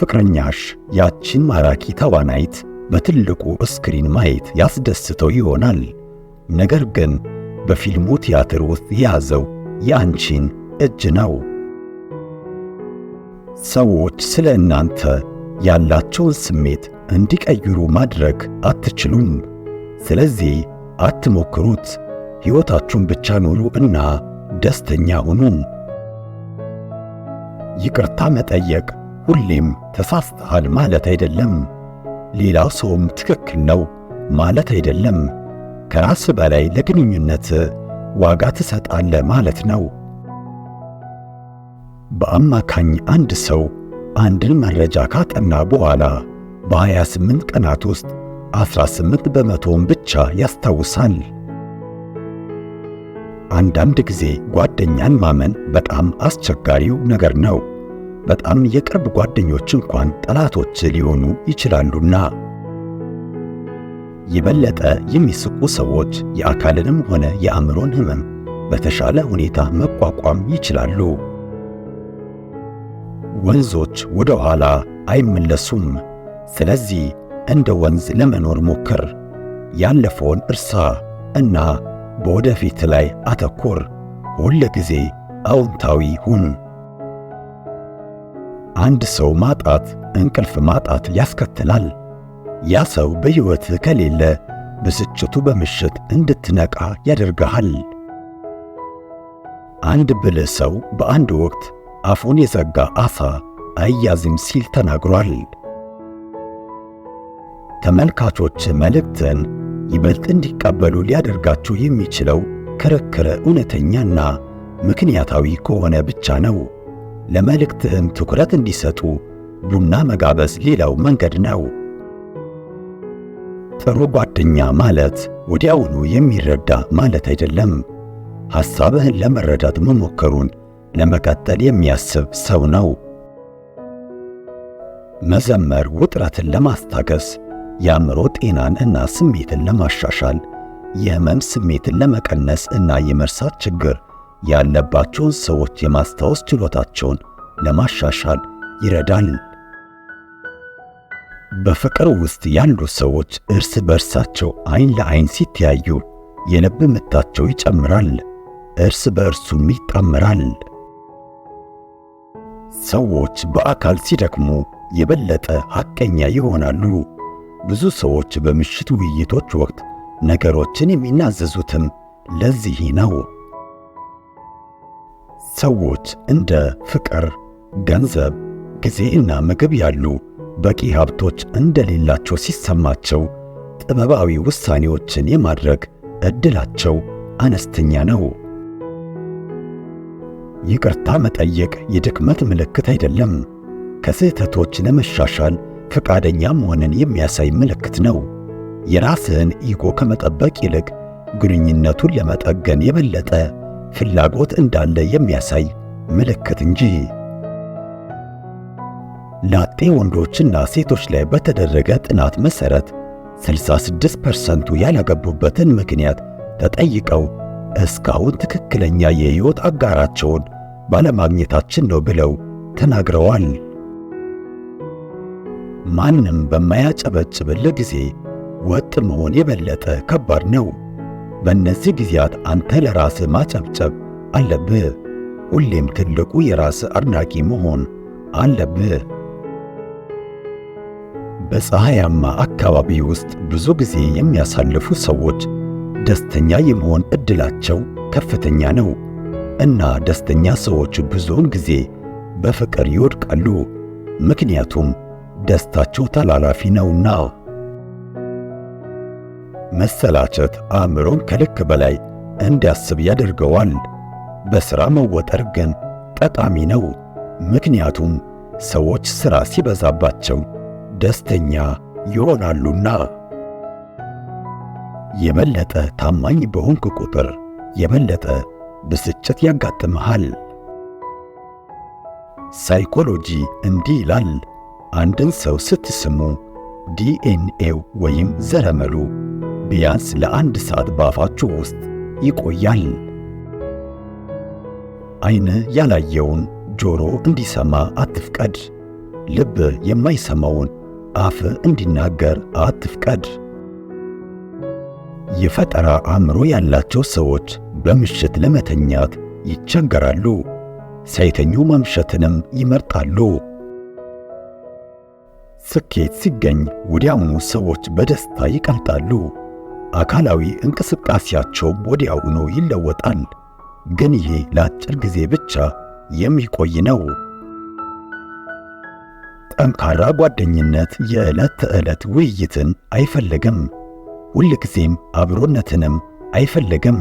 ፍቅረኛሽ ያቺን ማራኪ ተዋናይት በትልቁ ስክሪን ማየት ያስደስተው ይሆናል። ነገር ግን በፊልሙ ቲያትር ውስጥ የያዘው የአንቺን እጅ ነው። ሰዎች ስለ እናንተ ያላቸውን ስሜት እንዲቀይሩ ማድረግ አትችሉም። ስለዚህ አትሞክሩት። ሕይወታችሁን ብቻ ኑሩ እና ደስተኛ ሁኑ። ይቅርታ መጠየቅ ሁሌም ተሳስተሃል ማለት አይደለም። ሌላው ሰውም ትክክል ነው ማለት አይደለም። ከራስ በላይ ለግንኙነት ዋጋ ትሰጣለህ ማለት ነው። በአማካኝ አንድ ሰው አንድን መረጃ ካጠና በኋላ በ28 ቀናት ውስጥ 18 በመቶውን ብቻ ያስታውሳል። አንዳንድ ጊዜ ጓደኛን ማመን በጣም አስቸጋሪው ነገር ነው። በጣም የቅርብ ጓደኞች እንኳን ጠላቶች ሊሆኑ ይችላሉና። የበለጠ የሚስቁ ሰዎች የአካልንም ሆነ የአእምሮን ሕመም በተሻለ ሁኔታ መቋቋም ይችላሉ። ወንዞች ወደ ኋላ አይመለሱም። ስለዚህ እንደ ወንዝ ለመኖር ሞክር። ያለፈውን እርሳ እና በወደፊት ላይ አተኩር። ሁል ጊዜ አዎንታዊ ሁን። አንድ ሰው ማጣት እንቅልፍ ማጣት ያስከትላል። ያ ሰው በሕይወት ከሌለ ብስጭቱ በምሽት እንድትነቃ ያደርግሃል። አንድ ብልህ ሰው በአንድ ወቅት አፉን የዘጋ ዓሣ አይያዝም ሲል ተናግሯል። ተመልካቾች መልእክትን ይበልጥ እንዲቀበሉ ሊያደርጋችሁ የሚችለው ክርክር እውነተኛና ምክንያታዊ ከሆነ ብቻ ነው። ለመልእክትህም ትኩረት እንዲሰጡ ቡና መጋበዝ ሌላው መንገድ ነው። ጥሩ ጓደኛ ማለት ወዲያውኑ የሚረዳ ማለት አይደለም። ሐሳብህን ለመረዳት መሞከሩን ለመቀጠል የሚያስብ ሰው ነው። መዘመር ውጥረትን ለማስታገስ፣ የአእምሮ ጤናን እና ስሜትን ለማሻሻል፣ የህመም ስሜትን ለመቀነስ እና የመርሳት ችግር ያለባቸውን ሰዎች የማስታወስ ችሎታቸውን ለማሻሻል ይረዳል። በፍቅር ውስጥ ያሉ ሰዎች እርስ በርሳቸው አይን ለአይን ሲተያዩ የልብ ምታቸው ይጨምራል፣ እርስ በእርሱም ይጣመራል። ሰዎች በአካል ሲደክሙ የበለጠ ሐቀኛ ይሆናሉ። ብዙ ሰዎች በምሽት ውይይቶች ወቅት ነገሮችን የሚናዘዙትም ለዚህ ነው። ሰዎች እንደ ፍቅር፣ ገንዘብ፣ ጊዜ እና ምግብ ያሉ በቂ ሀብቶች እንደሌላቸው ሲሰማቸው ጥበባዊ ውሳኔዎችን የማድረግ ዕድላቸው አነስተኛ ነው። ይቅርታ መጠየቅ የድክመት ምልክት አይደለም። ከስህተቶች ለመሻሻል ፈቃደኛ መሆንን የሚያሳይ ምልክት ነው። የራስህን ኢጎ ከመጠበቅ ይልቅ ግንኙነቱን ለመጠገን የበለጠ ፍላጎት እንዳለ የሚያሳይ ምልክት እንጂ። ላጤ ወንዶችና ሴቶች ላይ በተደረገ ጥናት መሠረት 66% ያላገቡበትን ምክንያት ተጠይቀው እስካሁን ትክክለኛ የሕይወት አጋራቸውን ባለማግኘታችን ነው ብለው ተናግረዋል። ማንም በማያጨበጭብልህ ጊዜ ወጥ መሆን የበለጠ ከባድ ነው። በእነዚህ ጊዜያት አንተ ለራስህ ማጨብጨብ አለብህ። ሁሌም ትልቁ የራስህ አድናቂ መሆን አለብህ። በፀሐያማ አካባቢ ውስጥ ብዙ ጊዜ የሚያሳልፉ ሰዎች ደስተኛ የመሆን ዕድላቸው ከፍተኛ ነው እና ደስተኛ ሰዎች ብዙውን ጊዜ በፍቅር ይወድቃሉ፣ ምክንያቱም ደስታቸው ተላላፊ ነውና። መሰላቸት አእምሮን ከልክ በላይ እንዲያስብ ያደርገዋል። በሥራ መወጠር ግን ጠቃሚ ነው፣ ምክንያቱም ሰዎች ሥራ ሲበዛባቸው ደስተኛ ይሆናሉና። የበለጠ ታማኝ በሆንክ ቁጥር የበለጠ ብስጭት ያጋጥምሃል። ሳይኮሎጂ እንዲህ ይላል፣ አንድን ሰው ስትስሙ ዲኤንኤው ወይም ዘረመሉ ቢያንስ ለ1 ሰዓት በአፋችሁ ውስጥ ይቆያል። ዓይን ያላየውን ጆሮ እንዲሰማ አትፍቀድ። ልብ የማይሰማውን አፍ እንዲናገር አትፍቀድ። የፈጠራ አእምሮ ያላቸው ሰዎች በምሽት ለመተኛት ይቸገራሉ፣ ሳይተኙ ማምሸትንም ይመርጣሉ። ስኬት ሲገኝ ወዲያውኑ ሰዎች በደስታ ይቀልጣሉ፣ አካላዊ እንቅስቃሴያቸውም ወዲያውኑ ይለወጣል። ግን ይሄ ለአጭር ጊዜ ብቻ የሚቆይ ነው። ጠንካራ ጓደኝነት የዕለት ተዕለት ውይይትን አይፈልግም፣ ሁልጊዜም አብሮነትንም አይፈልግም።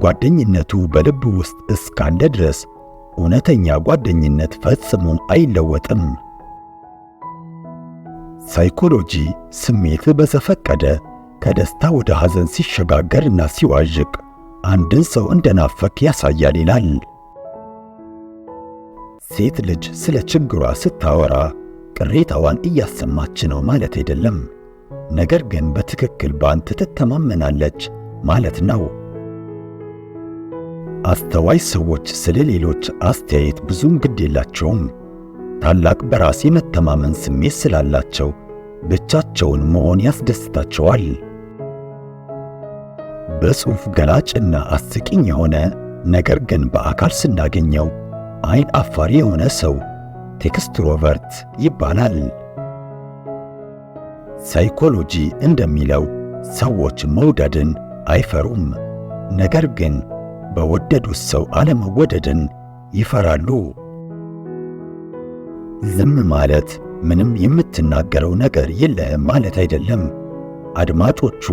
ጓደኝነቱ በልብ ውስጥ እስካለ ድረስ እውነተኛ ጓደኝነት ፈጽሞ አይለወጥም። ሳይኮሎጂ ስሜት በዘፈቀደ ከደስታ ወደ ሐዘን ሲሸጋገርና ሲዋዥቅ አንድን ሰው እንደናፈክ ያሳያል ይላል። ሴት ልጅ ስለ ችግሯ ስታወራ ቅሬታዋን እያሰማች ነው ማለት አይደለም፣ ነገር ግን በትክክል ባንተ ትተማመናለች ማለት ነው። አስተዋይ ሰዎች ስለ ሌሎች አስተያየት ብዙም ግድ የላቸውም። ታላቅ በራስ የመተማመን ስሜት ስላላቸው ብቻቸውን መሆን ያስደስታቸዋል። በጽሑፍ ገላጭና አስቂኝ የሆነ ነገር ግን በአካል ስናገኘው አይን አፋሪ የሆነ ሰው ቴክስትሮቨርት ይባላል። ሳይኮሎጂ እንደሚለው ሰዎች መውደድን አይፈሩም፣ ነገር ግን በወደዱት ሰው አለመወደድን ይፈራሉ። ዝም ማለት ምንም የምትናገረው ነገር የለህም ማለት አይደለም። አድማጮቹ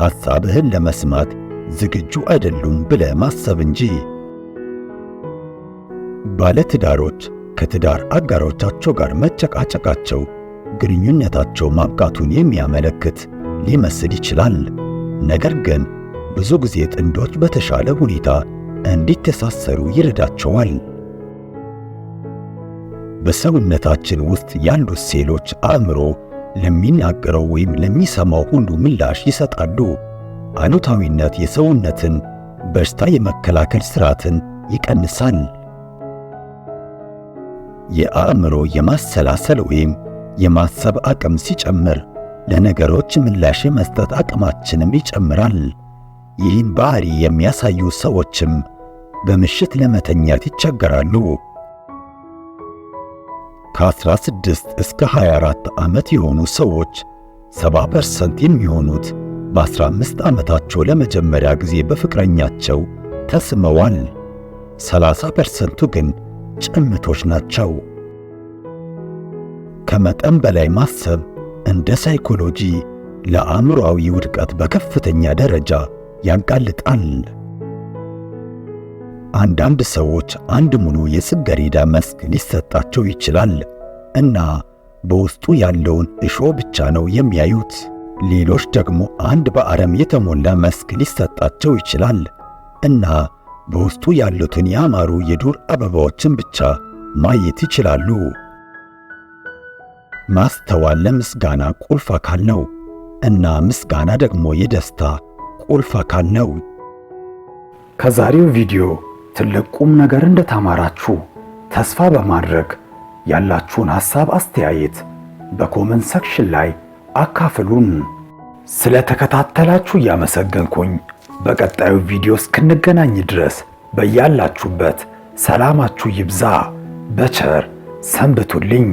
ሐሳብህን ለመስማት ዝግጁ አይደሉም ብለህ ማሰብ እንጂ። ባለትዳሮች ከትዳር አጋሮቻቸው ጋር መጨቃጨቃቸው ግንኙነታቸው ማብቃቱን የሚያመለክት ሊመስል ይችላል። ነገር ግን ብዙ ጊዜ ጥንዶች በተሻለ ሁኔታ እንዲተሳሰሩ ይረዳቸዋል። በሰውነታችን ውስጥ ያሉት ሴሎች አእምሮ ለሚናገረው ወይም ለሚሰማው ሁሉ ምላሽ ይሰጣሉ። አሉታዊነት የሰውነትን በሽታ የመከላከል ሥርዓትን ይቀንሳል። የአእምሮ የማሰላሰል ወይም የማሰብ አቅም ሲጨምር ለነገሮች ምላሽ የመስጠት አቅማችንም ይጨምራል። ይህን ባህሪ የሚያሳዩ ሰዎችም በምሽት ለመተኛት ይቸገራሉ። ከ16 እስከ 24 ዓመት የሆኑ ሰዎች 70% የሚሆኑት በ15 ዓመታቸው ለመጀመሪያ ጊዜ በፍቅረኛቸው ተስመዋል። 30%ቱ ግን ጭምቶች ናቸው። ከመጠን በላይ ማሰብ እንደ ሳይኮሎጂ ለአእምሮአዊ ውድቀት በከፍተኛ ደረጃ ያጋልጣል። አንዳንድ ሰዎች አንድ ሙሉ የጽጌረዳ መስክ ሊሰጣቸው ይችላል እና በውስጡ ያለውን እሾህ ብቻ ነው የሚያዩት። ሌሎች ደግሞ አንድ በአረም የተሞላ መስክ ሊሰጣቸው ይችላል እና በውስጡ ያሉትን ያማሩ የዱር አበባዎችን ብቻ ማየት ይችላሉ። ማስተዋል ለምስጋና ቁልፍ አካል ነው እና ምስጋና ደግሞ የደስታ ቁልፍ አካል ነው። ከዛሬው ቪዲዮ ትልቅ ቁም ነገር እንደተማራችሁ ተስፋ በማድረግ ያላችሁን ሐሳብ፣ አስተያየት በኮመንት ሰክሽን ላይ አካፍሉን። ስለተከታተላችሁ እያመሰገንኩኝ በቀጣዩ ቪዲዮ እስክንገናኝ ድረስ በያላችሁበት ሰላማችሁ ይብዛ። በቸር ሰንብቱልኝ።